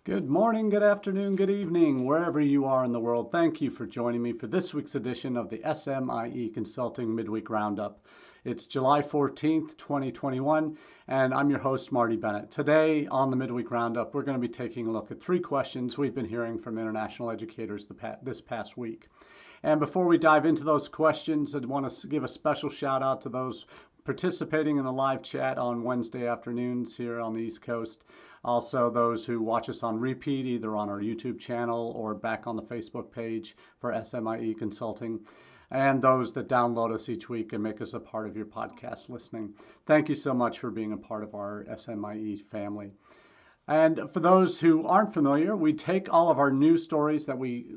Good morning, good afternoon, good evening, wherever you are in the world. Thank you for joining me for this week's edition of the SMIE Consulting Midweek Roundup. It's July 14th, 2021, and I'm your host, Marty Bennett. Today on the Midweek Roundup, we're going to be taking a look at 3 questions we've been hearing from international educators this past week. And before we dive into those questions, I want to give a special shout out to those participating in the live chat on Wednesday afternoons here on the East Coast. Also, those who watch us on repeat, either on our YouTube channel or back on the Facebook page for SMIE Consulting, and those that download us each week and make us a part of your podcast listening. Thank you so much for being a part of our SMIE family. And for those who aren't familiar, we take all of our news stories that we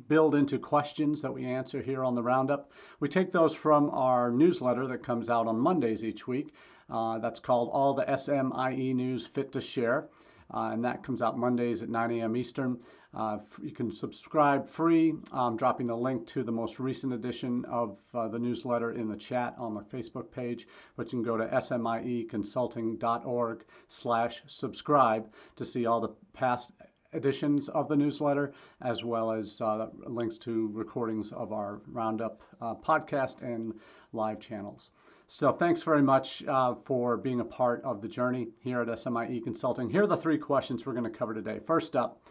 build into questions that we answer here on the Roundup. We take those from our newsletter that comes out on Mondays each week. That's called All the SMIE News Fit to Share. And that comes out Mondays at 9 a.m. Eastern. You can subscribe free. I'm dropping the link to the most recent edition of the newsletter in the chat on the Facebook page, but you can go to smieconsulting.org/subscribe to see all the past editions of the newsletter, as well as links to recordings of our Roundup podcast and live channels. So thanks very much for being a part of the journey here at SMIE Consulting. Here are the 3 questions we're going to cover today. First up,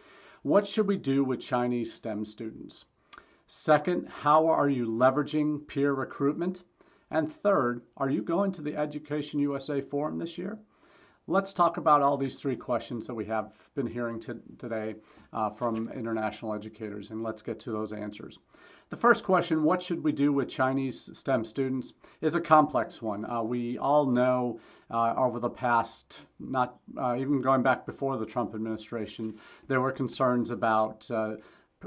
what should we do with Chinese STEM students? Second, how are you leveraging peer recruitment? And third, are you going to the EducationUSA Forum this year? Let's talk about all these 3 questions that we have been hearing today from international educators, and let's get to those answers. The first question, what should we do with Chinese STEM students, is a complex one. We all know over the past, even going back before the Trump administration, there were concerns about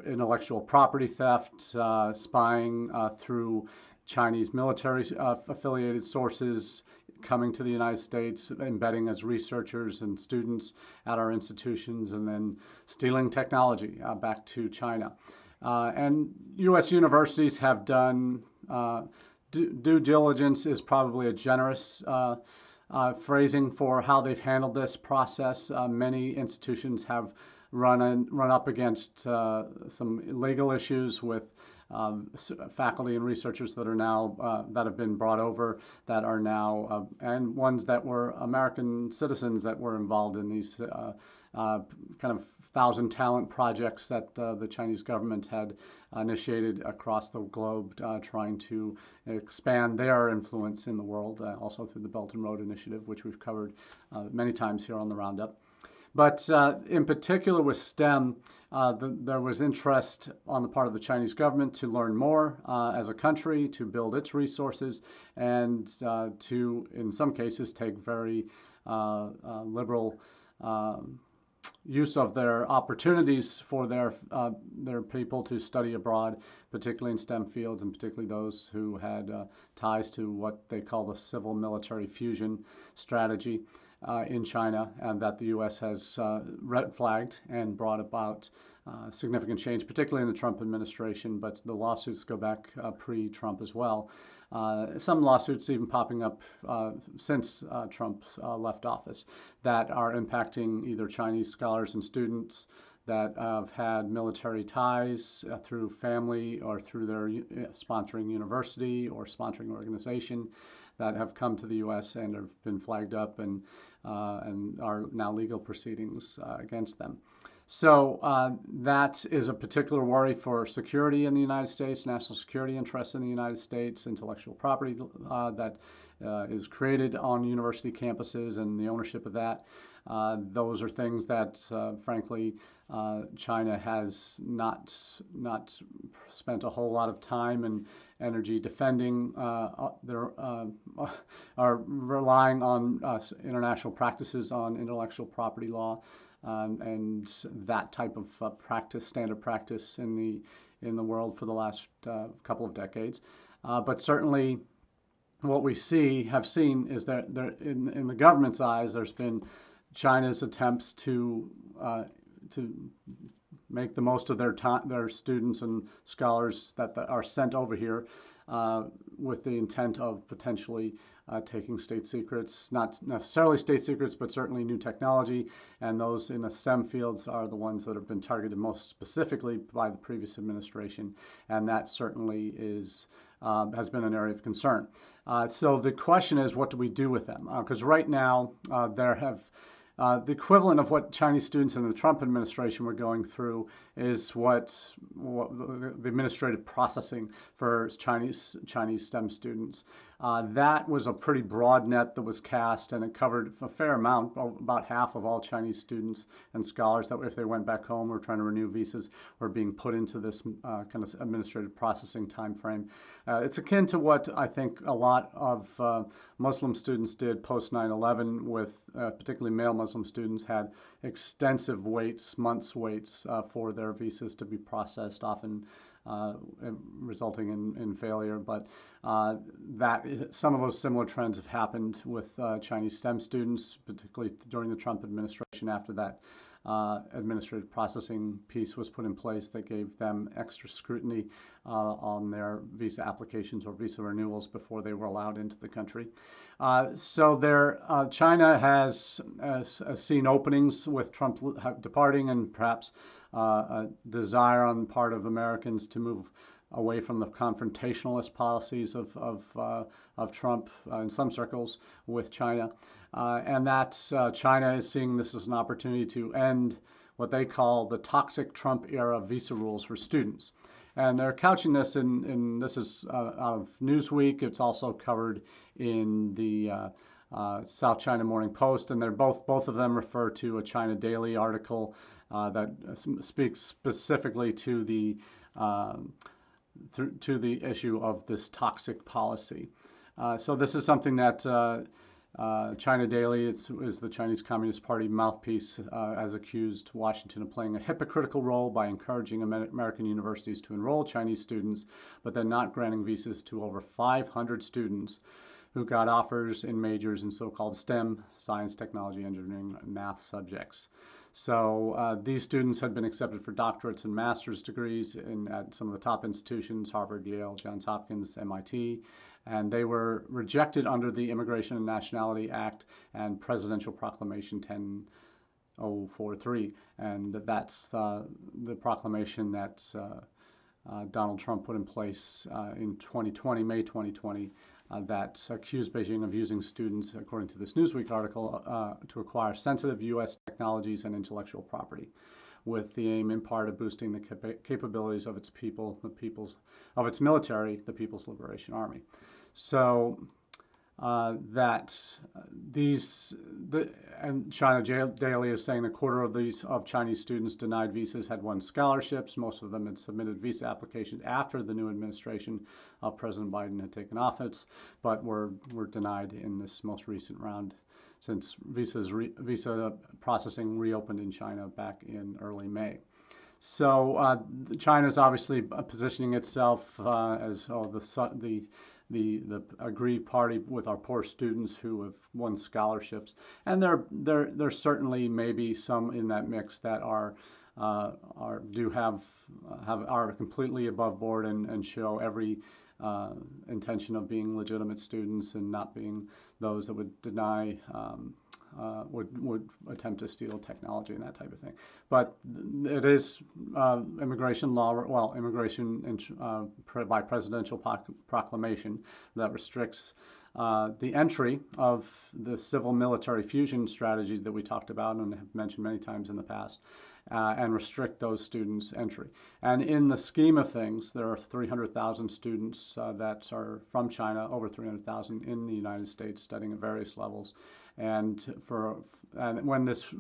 intellectual property theft, spying through Chinese military affiliated sources coming to the United States, embedding as researchers and students at our institutions, and then stealing technology back to China. And U.S. universities have done, due diligence is probably a generous phrasing for how they've handled this process. Many institutions have run up against some legal issues with faculty and researchers that are now that have been brought over, that are now and ones that were American citizens that were involved in these kind of 1,000 talent projects that the Chinese government had initiated across the globe, trying to expand their influence in the world, also through the Belt and Road Initiative, which we've covered many times here on the Roundup. But in particular with STEM, there was interest on the part of the Chinese government to learn more as a country, to build its resources, and to, in some cases, take very liberal use of their opportunities for their people to study abroad, particularly in STEM fields, and particularly those who had ties to what they call the civil military fusion strategy in China, and that the U.S. has red flagged and brought about significant change, particularly in the Trump administration, but the lawsuits go back pre-Trump as well. Some lawsuits even popping up since Trump left office that are impacting either Chinese scholars and students that have had military ties through family or through their sponsoring university or sponsoring organization, that have come to the U.S. and have been flagged up and are now legal proceedings against them. So that is a particular worry for security in the United States, national security interests in the United States, intellectual property that is created on university campuses and the ownership of that. Those are things that, frankly, China has not spent a whole lot of time and energy defending. Are relying on international practices on intellectual property law and that type of standard practice in the world for the last couple of decades. But certainly, what we have seen is that in the government's eyes, there's been China's attempts to make the most of their time, their students and scholars that are sent over here with the intent of potentially taking state secrets, not necessarily state secrets, but certainly new technology. And those in the STEM fields are the ones that have been targeted most specifically by the previous administration. And that certainly has been an area of concern. So the question is, what do we do with them? Because right now there have the equivalent of what Chinese students in the Trump administration were going through is what the administrative processing for Chinese STEM students. That was a pretty broad net that was cast, and it covered a fair amount, about half of all Chinese students and scholars that if they went back home or trying to renew visas were being put into this kind of administrative processing time frame. It's akin to what I think a lot of Muslim students did post 9/11 with particularly male Muslim students had extensive waits, months waits for their visas to be processed, often resulting in failure. But some of those similar trends have happened with Chinese STEM students, particularly during the Trump administration after that administrative processing piece was put in place that gave them extra scrutiny on their visa applications or visa renewals before they were allowed into the country. So China has seen openings with Trump departing, and perhaps a desire on the part of Americans to move away from the confrontationalist policies of Trump in some circles with China. And that China is seeing this as an opportunity to end what they call the toxic Trump era visa rules for students. And they're couching this this is out of Newsweek. It's also covered in the South China Morning Post, and they're both of them refer to a China Daily article that speaks specifically to the issue of this toxic policy. So this is something that China Daily is the Chinese Communist Party mouthpiece, has accused Washington of playing a hypocritical role by encouraging American universities to enroll Chinese students, but then not granting visas to over 500 students who got offers in majors in so-called STEM, science, technology, engineering, and math subjects. So these students had been accepted for doctorates and master's degrees at some of the top institutions, Harvard, Yale, Johns Hopkins, MIT, and they were rejected under the Immigration and Nationality Act and Presidential Proclamation 10043. And that's the proclamation that Donald Trump put in place in 2020, May 2020, that accused Beijing of using students, according to this Newsweek article, to acquire sensitive U.S. technologies and intellectual property, with the aim in part of boosting the capabilities of its people, of its military, the People's Liberation Army. So and China Daily is saying a quarter of Chinese students denied visas had won scholarships. Most of them had submitted visa applications after the new administration of President Biden had taken office, but were denied in this most recent round, since visa processing reopened in China back in early May. So China is obviously positioning itself as the aggrieved party with our poor students who have won scholarships, and there certainly may be some in that mix that are completely above board and show every intention of being legitimate students and not being those that would deny would attempt to steal technology and that type of thing. But it is immigration law, well, immigration by presidential proclamation that restricts the entry of the civil-military fusion strategy that we talked about and have mentioned many times in the past, and restrict those students' entry. And in the scheme of things, there are 300,000 students that are from China, over 300,000 in the United States studying at various levels. And when this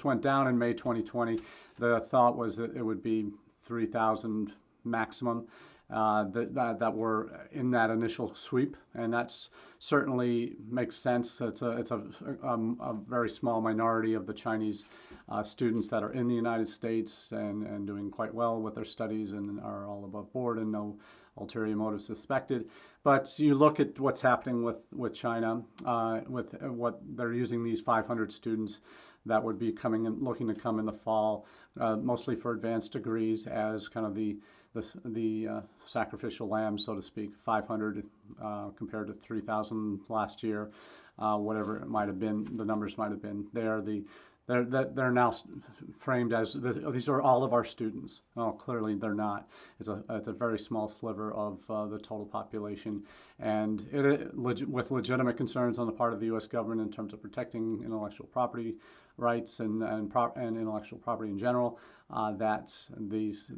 went down in May 2020, the thought was that it would be 3,000 maximum that were in that initial sweep, and that's certainly makes sense. It's a very small minority of the Chinese students that are in the United States and doing quite well with their studies and are all above board and no ulterior motive suspected. But you look at what's happening with China, with what they're using these 500 students that would be coming and looking to come in the fall, mostly for advanced degrees, as kind of the sacrificial lamb, so to speak. 500 compared to 3,000 last year, whatever it might have been, the numbers might have been. They're now framed as these are all of our students. Well, clearly they're not. It's a very small sliver of the total population, and with legitimate concerns on the part of the U.S. government in terms of protecting intellectual property rights and intellectual property in general, that these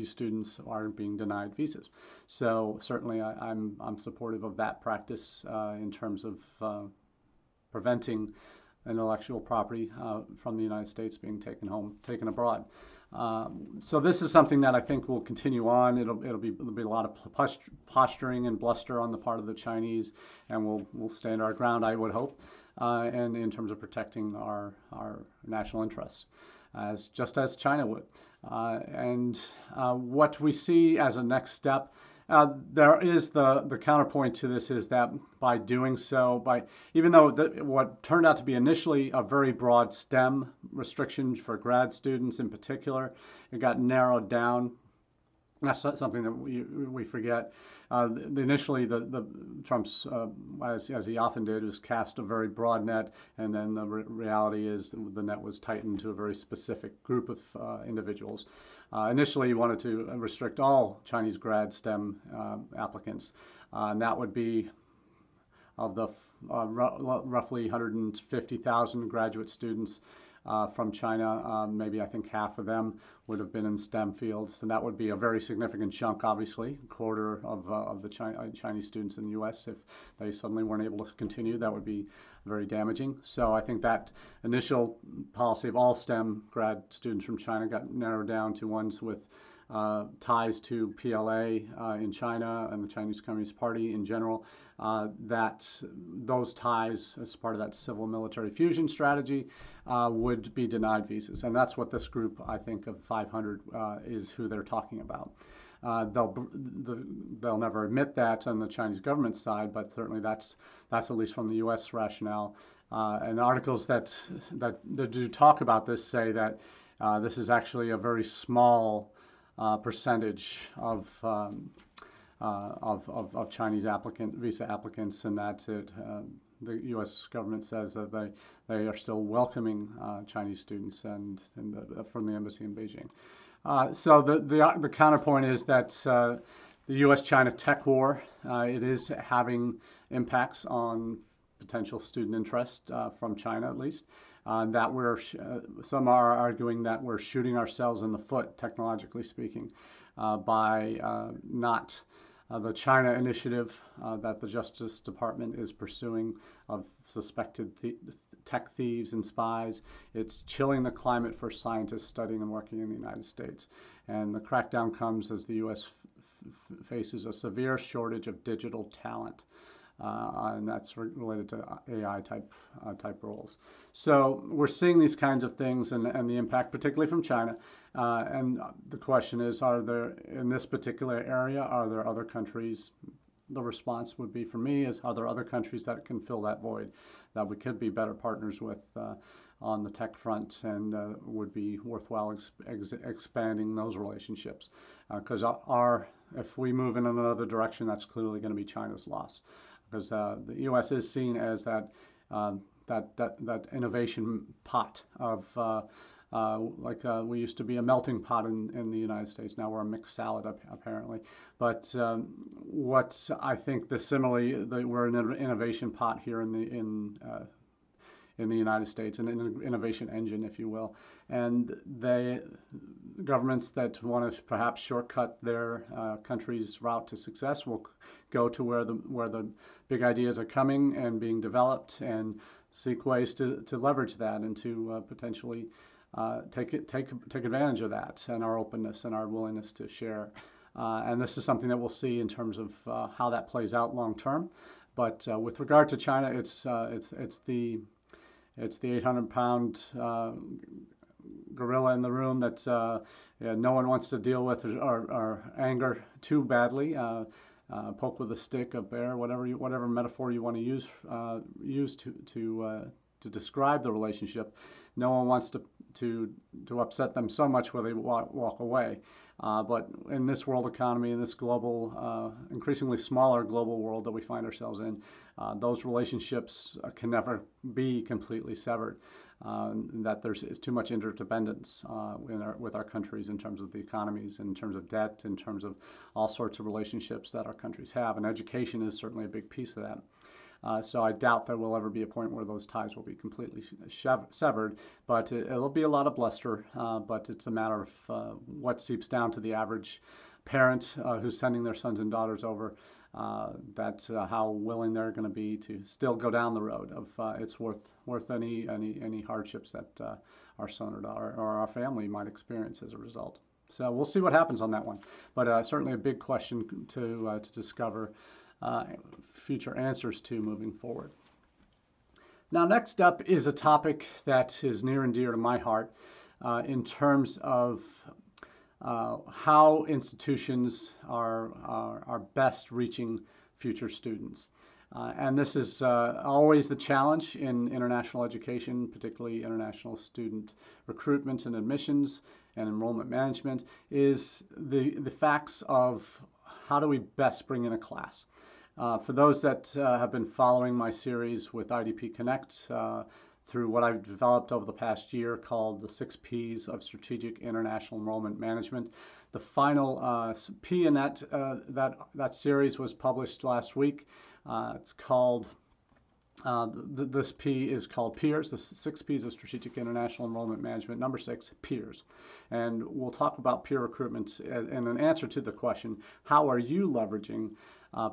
students are being denied visas. So certainly I'm supportive of that practice in terms of preventing intellectual property from the United States being taken abroad. So this is something that I think will continue on. There'll be a lot of posturing and bluster on the part of the Chinese, and we'll stand our ground, I would hope, and in terms of protecting our national interests, just as China would. And what we see as a next step, there is the counterpoint to this is that by doing so, even though what turned out to be initially a very broad STEM restriction for grad students in particular, it got narrowed down. That's something that we forget. Initially, Trump's, as he often did, was cast a very broad net, and then the reality is the net was tightened to a very specific group of individuals. Initially, he wanted to restrict all Chinese grad STEM applicants, and that would be of the roughly 150,000 graduate students from China. Maybe I think half of them would have been in STEM fields, and that would be a very significant chunk, obviously, a quarter of the Chinese students in the U.S. If they suddenly weren't able to continue, that would be very damaging. So I think that initial policy of all STEM grad students from China got narrowed down to ones with ties to PLA in China and the Chinese Communist Party in general. That those ties, as part of that civil-military fusion strategy, would be denied visas. And that's what this group, I think, of 500 is who they're talking about. They'll never admit that on the Chinese government side, but certainly that's at least from the U.S. rationale. And articles that do talk about this say that this is actually a very small percentage of Chinese visa applicants, and that the U.S. government says that they are still welcoming Chinese students and from the embassy in Beijing. So the counterpoint is that the U.S.-China tech war, it is having impacts on potential student interest from China, at least. That some are arguing that we're shooting ourselves in the foot, technologically speaking, by not the China initiative that the Justice Department is pursuing of suspected tech thieves and spies. It's chilling the climate for scientists studying and working in the United States. And the crackdown comes as the U.S. faces a severe shortage of digital talent. And that's related to AI type roles. So we're seeing these kinds of things and the impact, particularly from China. And the question is, are there, in this particular area, are there other countries? The response would be, for me, is are there other countries that can fill that void, that we could be better partners with on the tech front, and would be worthwhile expanding those relationships. Because if we move in another direction, that's clearly going to be China's loss. Because the U.S. is seen as that innovation pot of we used to be a melting pot in the United States. Now we're a mixed salad apparently. But what I think we're an innovation pot here in the United States, an innovation engine, if you will. And governments that want to perhaps shortcut their country's route to success will go to where the big ideas are coming and being developed, and seek ways to leverage that and to potentially take advantage of that and our openness and our willingness to share. And this is something that we'll see in terms of how that plays out long term. But with regard to China, it's the 800-pound gorilla in the room that no one wants to deal with or anger too badly. Poke with a stick, a bear, whatever metaphor you want to use to to describe the relationship. No one wants to upset them so much where they walk away. But in this world economy, in this global, increasingly smaller global world that we find ourselves in, those relationships can never be completely severed. That is too much interdependence with our countries in terms of the economies, in terms of debt, in terms of all sorts of relationships that our countries have. And education is certainly a big piece of that. So I doubt there will ever be a point where those ties will be completely severed, but it'll be a lot of bluster, but it's a matter of what seeps down to the average parent who's sending their sons and daughters over, that's how willing they're going to be to still go down the road of it's worth any hardships that our son or daughter or our family might experience as a result. So we'll see what happens on that one, but certainly a big question to discover future answers to moving forward. Now, next up is a topic that is near and dear to my heart in terms of how institutions are best reaching future students. And this is always the challenge in international education, particularly international student recruitment and admissions and enrollment management, is the facts of how do we best bring in a class. For those that have been following my series with IDP Connect through what I've developed over the past year called the 6 Ps of Strategic International Enrollment Management, the final P in that series was published last week. It's called, this P is called Peers, the 6 Ps of Strategic International Enrollment Management, number 6, Peers. And we'll talk about peer recruitment in an answer to the question, how are you leveraging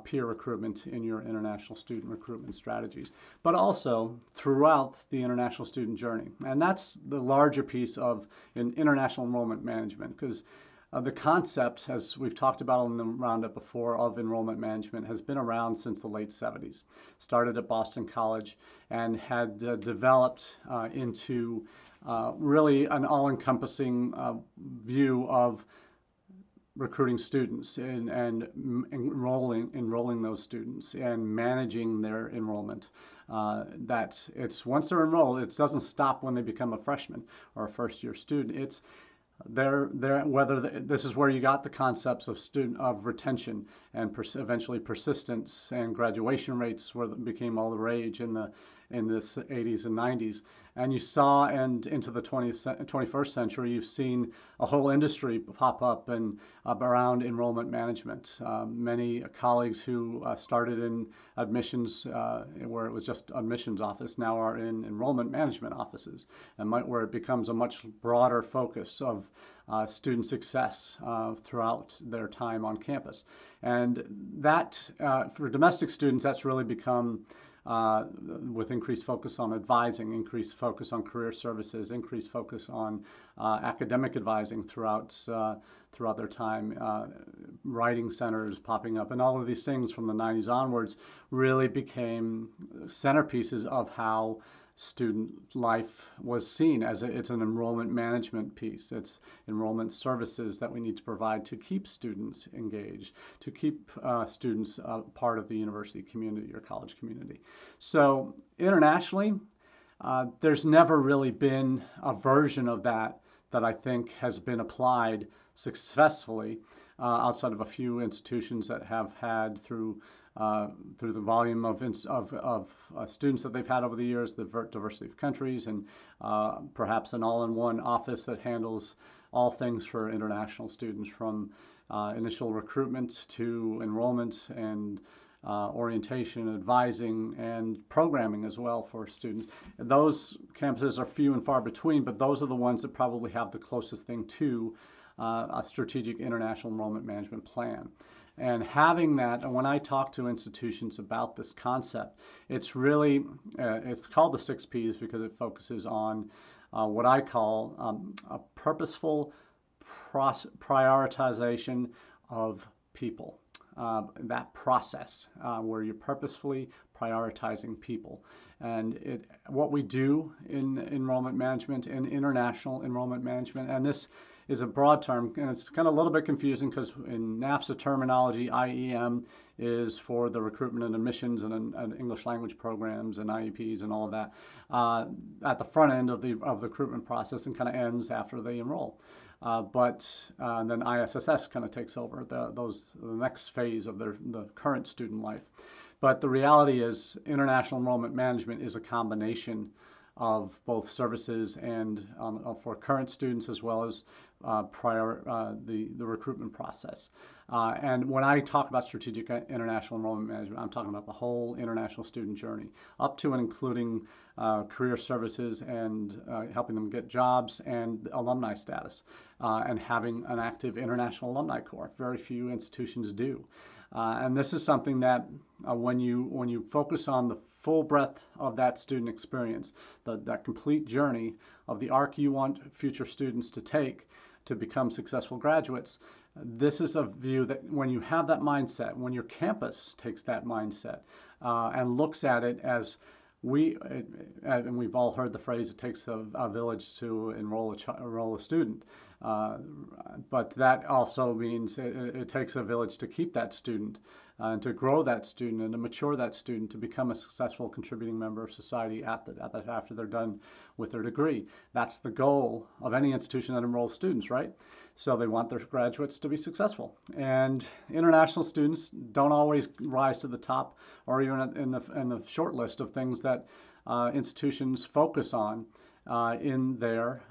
peer recruitment in your international student recruitment strategies, but also throughout the international student journey. And that's the larger piece of international enrollment management, because the concept, as we've talked about on the Roundup before, of enrollment management has been around since the late 70s. Started at Boston College and had developed into really an all-encompassing view of recruiting students and enrolling those students and managing their enrollment. That it's once they're enrolled, it doesn't stop when they become a freshman or a first-year student. It's this is where you got the concepts of retention and eventually persistence and graduation rates, where it became all the rage in the 80s and 90s. And you saw, and into the 21st century, you've seen a whole industry pop up and around enrollment management. Many colleagues who started in admissions, where it was just admissions office, now are in enrollment management offices, and where it becomes a much broader focus of student success throughout their time on campus. And that, for domestic students, that's really become with increased focus on advising, increased focus on career services, increased focus on academic advising throughout their time, writing centers popping up, and all of these things from the 90s onwards really became centerpieces of how student life was seen as it's an enrollment management piece. It's enrollment services that we need to provide to keep students engaged, to keep students part of the university community or college community. So internationally, there's never really been a version of that I think has been applied successfully outside of a few institutions that have had through the volume of students that they've had over the years, the diversity of countries, and perhaps an all-in-one office that handles all things for international students, from initial recruitment to enrollment and orientation, advising, and programming as well for students. And those campuses are few and far between, but those are the ones that probably have the closest thing to a strategic international enrollment management plan. And having that, and when I talk to institutions about this concept, it's really, it's called the 6 Ps because it focuses on what I call a purposeful prioritization of people. That process where you're purposefully prioritizing people. And what we do in enrollment management, in international enrollment management, and this is a broad term, and it's kind of a little bit confusing because in NAFSA terminology, IEM is for the recruitment and admissions and English language programs and IEPs and all of that at the front end of the recruitment process, and kind of ends after they enroll. But then ISSS kind of takes over the next phase of the current student life. But the reality is international enrollment management is a combination of both services and for current students as well as the recruitment process. And when I talk about strategic international enrollment management, I'm talking about the whole international student journey, up to and including career services and helping them get jobs and alumni status, and having an active international alumni corps. Very few institutions do. And this is something that when you focus on the full breadth of that student experience, that complete journey of the arc you want future students to take to become successful graduates, this is a view that when you have that mindset, when your campus takes that mindset and looks at it as and we've all heard the phrase, it takes a village to enroll a student. But that also means it takes a village to keep that student and to grow that student and to mature that student to become a successful contributing member of society after they're done with their degree. That's the goal of any institution that enrolls students, right? So they want their graduates to be successful. And international students don't always rise to the top or even in the short list of things that institutions focus on in their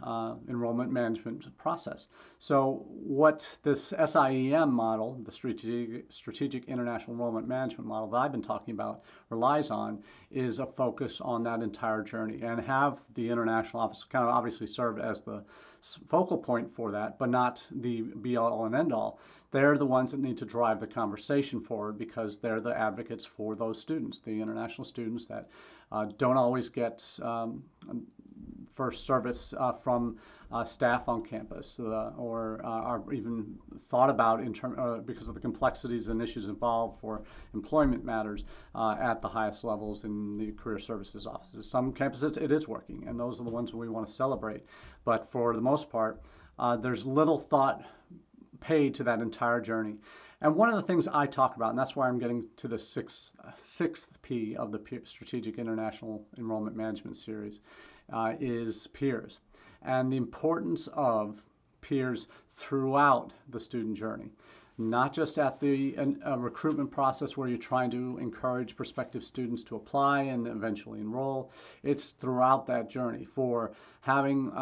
enrollment management process. So what this SIEM model, the Strategic International Enrollment Management model that I've been talking about, relies on is a focus on that entire journey, and have the international office kind of obviously serve as the focal point for that, but not the be-all and end-all. They're the ones that need to drive the conversation forward because they're the advocates for those students, the international students that don't always get first service from staff on campus or are even thought about because of the complexities and issues involved for employment matters at the highest levels in the career services offices. Some campuses it is working, and those are the ones we want to celebrate. But for the most part, there's little thought paid to that entire journey. And one of the things I talk about, and that's why I'm getting to the sixth P of the Strategic International Enrollment Management Series, is peers, and the importance of peers throughout the student journey. Not just at the recruitment process where you're trying to encourage prospective students to apply and eventually enroll. It's throughout that journey, for having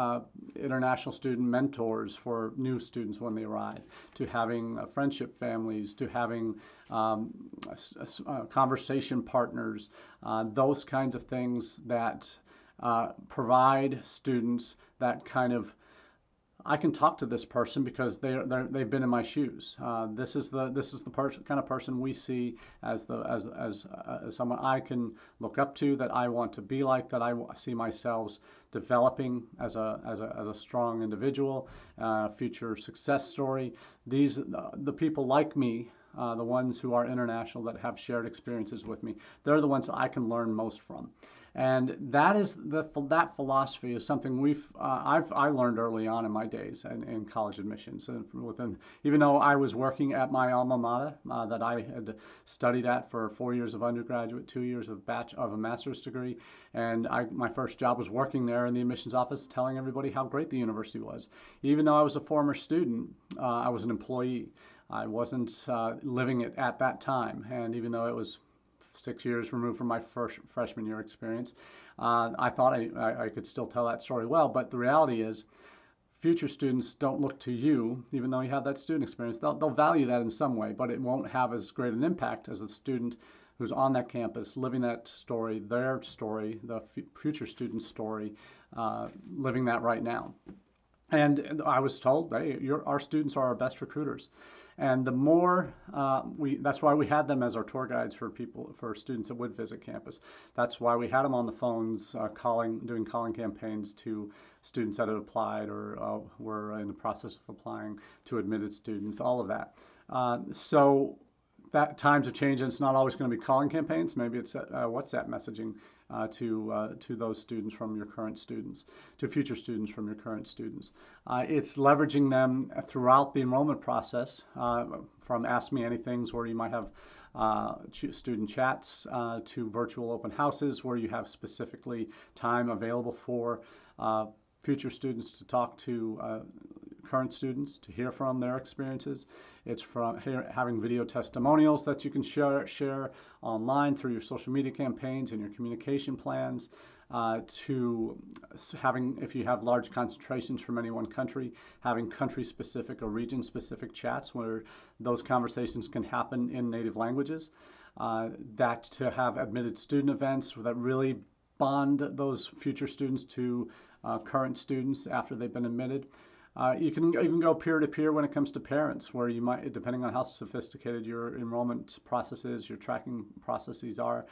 international student mentors for new students when they arrive, to having friendship families, to having conversation partners, those kinds of things that provide students that kind of, I can talk to this person because they've been in my shoes. This is the kind of person we see as someone I can look up to, that I want to be like, that I see myself developing as a strong individual, future success story. The people like me, the ones who are international that have shared experiences with me, they're the ones that I can learn most from. And that philosophy is something I learned early on in my days in college admissions. And even though I was working at my alma mater that I had studied at for 4 years of undergraduate, 2 years of a master's degree, and my first job was working there in the admissions office, telling everybody how great the university was. Even though I was a former student, I was an employee. I wasn't living it at that time, and even though it was 6 years removed from my first freshman year experience, I thought I could still tell that story well. But the reality is, future students don't look to you, even though you have that student experience. They'll value that in some way, but it won't have as great an impact as a student who's on that campus, living that story, their story, the future student's story, living that right now. And I was told, hey, our students are our best recruiters. And the more that's why we had them as our tour guides for students that would visit campus. That's why we had them on the phones, doing calling campaigns to students that had applied or were in the process of applying, to admitted students, all of that. So that times have changed, and it's not always going to be calling campaigns. Maybe it's WhatsApp messaging to those students from your current students, to future students from your current students. It's leveraging them throughout the enrollment process, from Ask Me Anythings, where you might have student chats, to virtual open houses where you have specifically time available for future students to talk to current students, to hear from their experiences. It's from having video testimonials that you can share online through your social media campaigns and your communication plans, to having, if you have large concentrations from any one country, having country-specific or region-specific chats where those conversations can happen in native languages. That to have admitted student events that really bond those future students to current students after they've been admitted. You can even go peer-to-peer when it comes to parents, where you might, depending on how sophisticated your enrollment processes, your tracking processes are,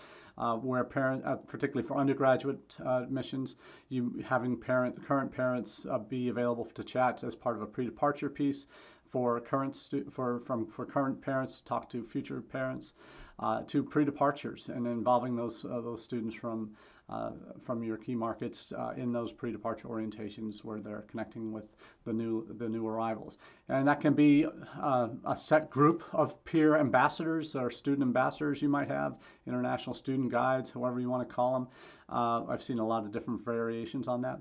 where particularly for undergraduate admissions, having current parents be available to chat as part of a pre-departure piece for current parents to talk to future parents, to pre-departures and involving those students from your key markets in those pre-departure orientations where they're connecting with the new arrivals. And that can be a set group of peer ambassadors or student ambassadors you might have, international student guides, however you want to call them. I've seen a lot of different variations on that.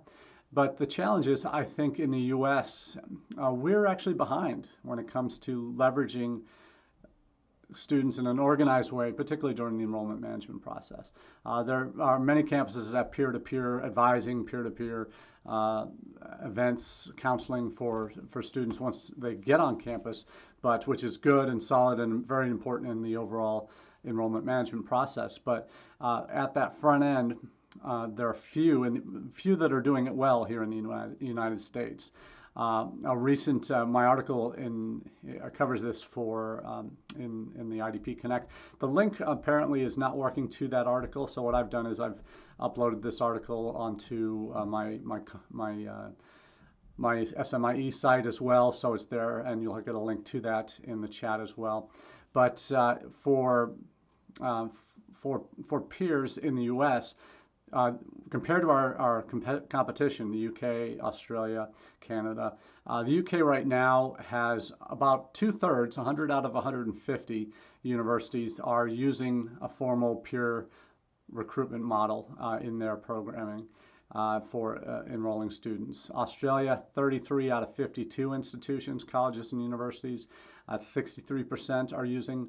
But the challenge is, I think in the U.S., we're actually behind when it comes to leveraging students in an organized way, particularly during the enrollment management process. There are many campuses that have peer-to-peer advising, peer-to-peer events, counseling for students once they get on campus, but which is good and solid and very important in the overall enrollment management process. But at that front end, there are few that are doing it well here in the United States. A recent, my article covers this for in the IDP Connect. The link apparently is not working to that article, so what I've done is I've uploaded this article onto my SMIE site as well, so it's there, and you'll get a link to that in the chat as well. But for peers in the U.S., compared to our competition, the UK, Australia, Canada, the UK right now has about 2/3, 100 out of 150 universities are using a formal peer recruitment model in their programming for enrolling students. Australia, 33 out of 52 institutions, colleges and universities, 63% are using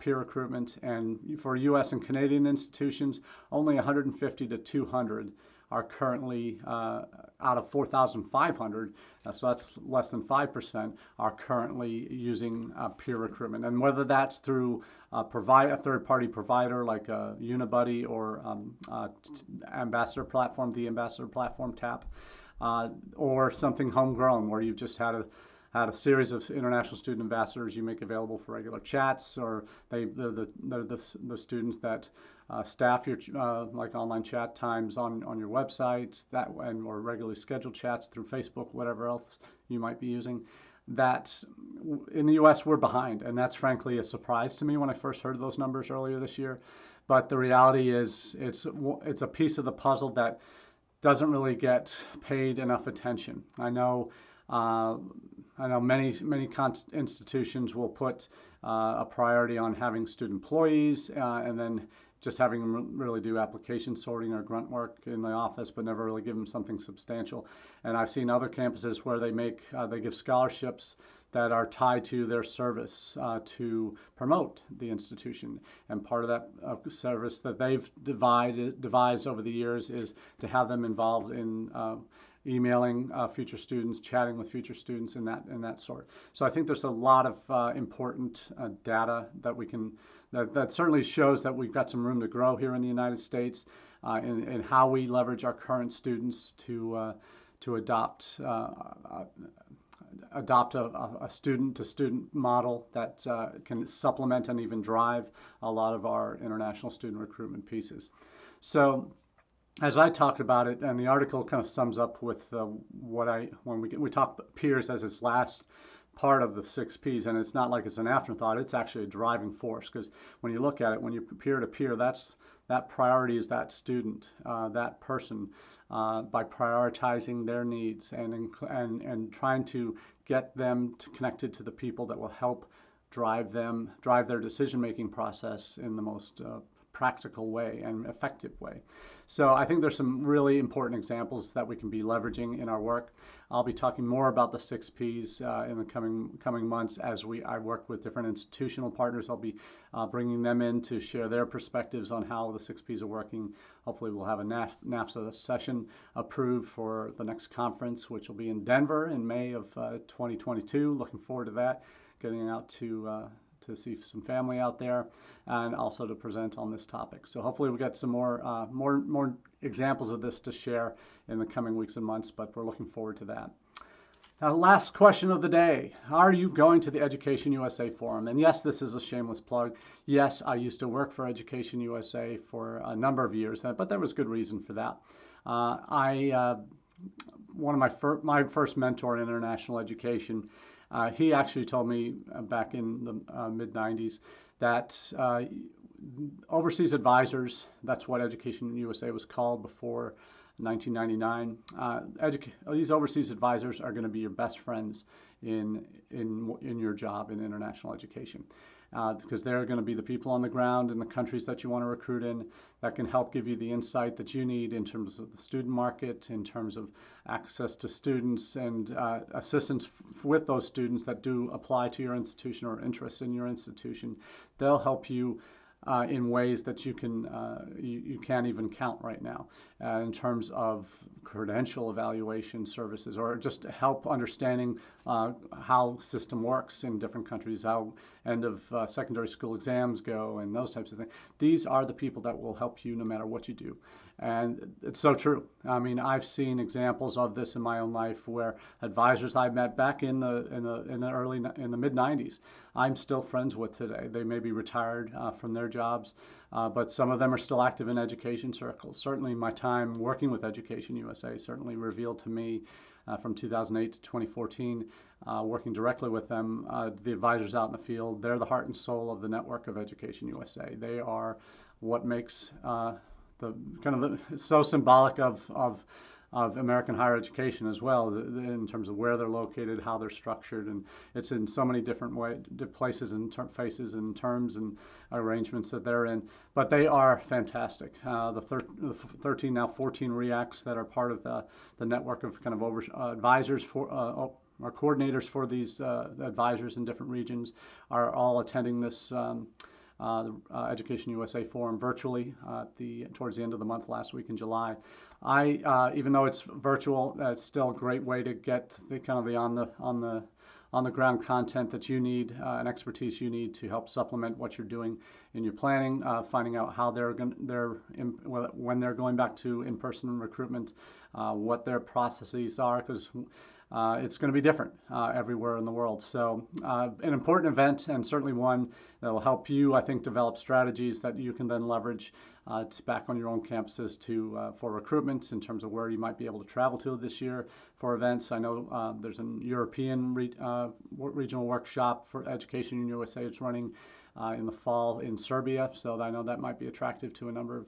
peer recruitment. And for U.S. and Canadian institutions, only 150 to 200 are currently, out of 4,500, so that's less than 5%, are currently using peer recruitment. And whether that's through a third-party provider like Unibuddy or Ambassador Platform, the Ambassador Platform TAP, or something homegrown where you've just had a series of international student ambassadors you make available for regular chats, or they're the students that staff your like online chat times on your websites, or regularly scheduled chats through Facebook, whatever else you might be using. That in the U.S. we're behind, and that's frankly a surprise to me when I first heard those numbers earlier this year. But the reality is it's a piece of the puzzle that doesn't really get paid enough attention. I know many institutions will put a priority on having student employees and then just having them really do application sorting or grunt work in the office, but never really give them something substantial. And I've seen other campuses where they give scholarships that are tied to their service to promote the institution. And part of that service that they've devised over the years is to have them involved in emailing future students, chatting with future students, and that sort. So I think there's a lot of important data that that certainly shows that we've got some room to grow here in the United States in how we leverage our current students to adopt a student-to-student model that can supplement and even drive a lot of our international student recruitment pieces. So, as I talked about it, and the article kind of sums up with when we talk peers as its last part of the 6 Ps, and it's not like it's an afterthought, it's actually a driving force, because when you look at it, when you're peer-to-peer, that's that priority is that student, that person, by prioritizing their needs and trying to get them connected to the people that will help drive their decision-making process in the most practical way and effective way. So I think there's some really important examples that we can be leveraging in our work. I'll be talking more about the 6 Ps in the coming months as I work with different institutional partners. I'll be bringing them in to share their perspectives on how the 6 Ps are working. Hopefully we'll have a NAFSA session approved for the next conference, which will be in Denver in May of 2022. Looking forward to that, getting out to see some family out there, and also to present on this topic. So hopefully we get some more examples of this to share in the coming weeks and months, but we're looking forward to that. Now, last question of the day. Are you going to the Education USA Forum? And yes, this is a shameless plug. Yes, I used to work for Education USA for a number of years, but there was good reason for that. One of my first mentor in international education, he actually told me back in the mid-90s that overseas advisors, that's what Education USA was called before 1999, these overseas advisors are going to be your best friends in your job in international education. Because they're going to be the people on the ground in the countries that you want to recruit in that can help give you the insight that you need in terms of the student market, in terms of access to students and assistance with those students that do apply to your institution or interest in your institution. They'll help you in ways that you can't even count right now in terms of credential evaluation services, or just help understanding how the system works in different countries, how end of secondary school exams go, and those types of things. These are the people that will help you no matter what you do. And it's so true. I mean, I've seen examples of this in my own life where advisors I met back in the mid 90s, I'm still friends with today. They may be retired from their jobs, but some of them are still active in education circles. Certainly my time working with Education USA certainly revealed to me from 2008 to 2014, working directly with them, the advisors out in the field, they're the heart and soul of the network of Education USA. They are what makes so symbolic of American higher education as well, in terms of where they're located, how they're structured, and it's in so many different places and faces and terms and arrangements that they're in. But they are fantastic. The 13, now 14 REACs that are part of the network of kind of advisors for our coordinators for these advisors in different regions are all attending this the Education USA Forum virtually towards the end of the month last week in July. Even though it's virtual, it's still a great way to get the kind of the on the ground content that you need and expertise you need to help supplement what you're doing in your planning, finding out how when they're going back to in-person recruitment, what their processes are, because it's going to be different everywhere in the world. So an important event, and certainly one that will help you, I think, develop strategies that you can then leverage back on your own campuses for recruitment in terms of where you might be able to travel to this year for events. I know there's a European regional workshop for Education USA it's running in the fall in Serbia, so I know that might be attractive to a number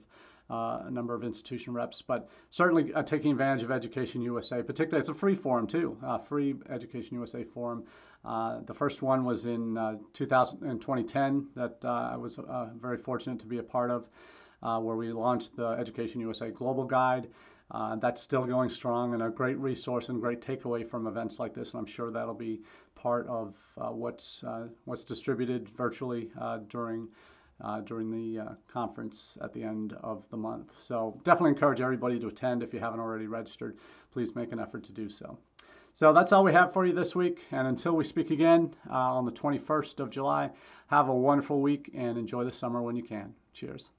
of institution reps, but certainly taking advantage of Education USA. Particularly, it's a free forum too, free Education USA Forum. The first one was in 2010 that I was very fortunate to be a part of, where we launched the Education USA Global Guide. That's still going strong and a great resource and great takeaway from events like this, and I'm sure that'll be part of what's distributed virtually during the conference at the end of the month. So definitely encourage everybody to attend. If you haven't already registered, please make an effort to do so. So that's all we have for you this week. And until we speak again on the 21st of July, have a wonderful week and enjoy the summer when you can. Cheers.